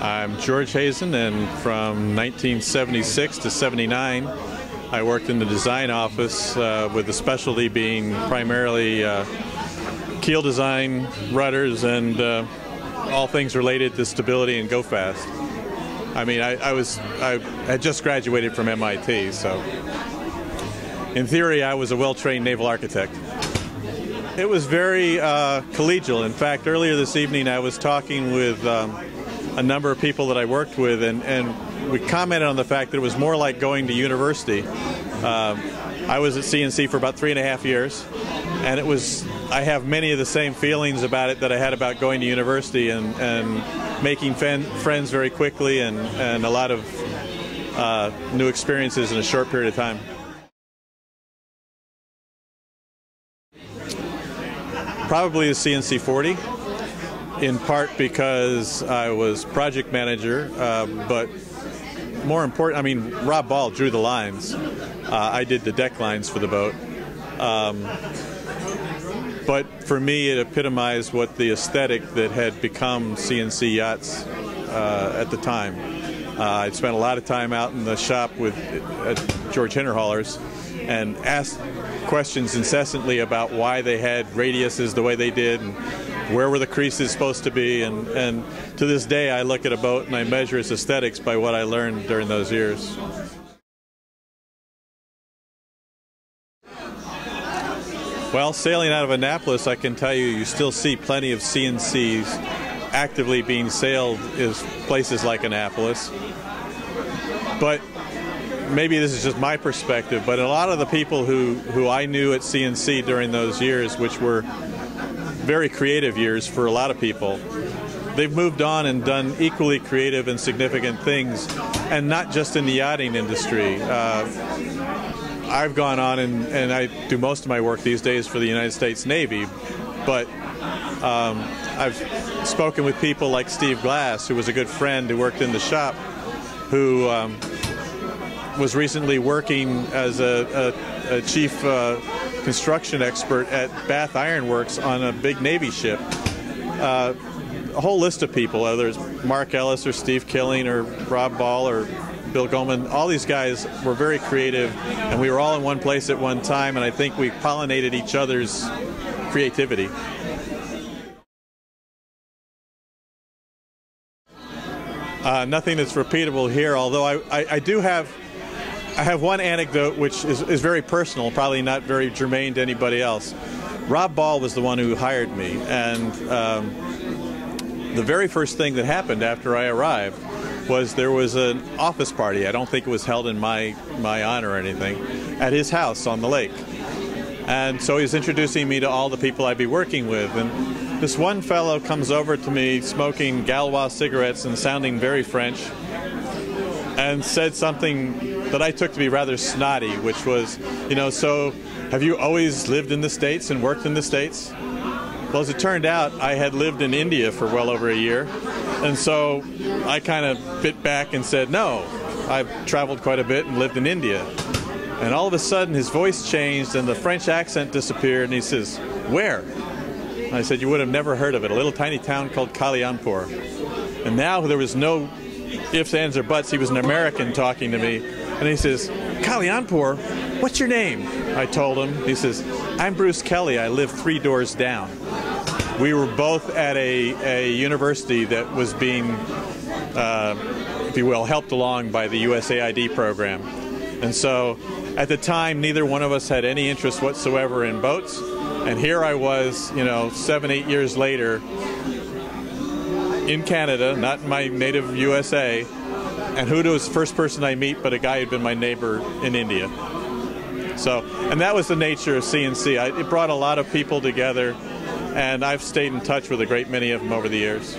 I'm George Hazen, and from 1976 to 79, I worked in the design office with the specialty being primarily keel design, rudders, and all things related to stability and go fast. I mean, I had just graduated from MIT, so in theory, I was a well-trained naval architect. It was very collegial. In fact, earlier this evening, I was talking with a number of people that I worked with, and we commented on the fact that it was more like going to university. I was at CNC for about 3.5 years, and I have many of the same feelings about it that I had about going to university, and making friends very quickly, and a lot of new experiences in a short period of time. Probably the CNC 40, in part because I was project manager, but more important, I mean, Rob Ball drew the lines. I did the deck lines for the boat. But for me, it epitomized what the aesthetic that had become CNC Yachts at the time. I'd spent a lot of time out in the shop with George Hinterhaller's and asked questions incessantly about why they had radiuses the way they did and where were the creases supposed to be, and to this day I look at a boat and I measure its aesthetics by what I learned during those years. Well, sailing out of Annapolis, I can tell you still see plenty of CNCs actively being sailed in places like Annapolis. But maybe this is just my perspective, but a lot of the people who I knew at CNC during those years, which were very creative years for a lot of people, they've moved on and done equally creative and significant things, and not just in the yachting industry. I've gone on and I do most of my work these days for the United States Navy, but I've spoken with people like Steve Glass, who was a good friend who worked in the shop, who was recently working as a chief construction expert at Bath Iron Works on a big Navy ship. A whole list of people, whether it's Mark Ellis or Steve Killing or Rob Ball or Bill Goldman, all these guys were very creative, and we were all in one place at one time, and I think we pollinated each other's creativity. Nothing that's repeatable here, although I do have one anecdote which is very personal, probably not very germane to anybody else. Rob Ball was the one who hired me, and the very first thing that happened after I arrived was there was an office party. I don't think it was held in my honor or anything, at his house on the lake. And so he was introducing me to all the people I'd be working with. And this one fellow comes over to me smoking Galois cigarettes and sounding very French, and said something that I took to be rather snotty, which was, you know, so have you always lived in the States and worked in the States? Well, as it turned out, I had lived in India for well over a year, and so I kind of bit back and said, no, I've traveled quite a bit and lived in India. And all of a sudden his voice changed and the French accent disappeared, and he says, where? And I said, you would have never heard of it, a little tiny town called Kalyanpur. And now there was no ifs, ands, or buts. He was an American talking to me, and he says, Kalyanpur, what's your name? I told him. He says, I'm Bruce Kelly, I live 3 doors down. We were both at a university that was being, if you will, helped along by the USAID program. And so at the time, neither one of us had any interest whatsoever in boats. And here I was, you know, 7, 8 years later in Canada, not in my native USA, and who was the first person I meet but a guy who'd been my neighbor in India. So, and that was the nature of CNC. It brought a lot of people together, and I've stayed in touch with a great many of them over the years.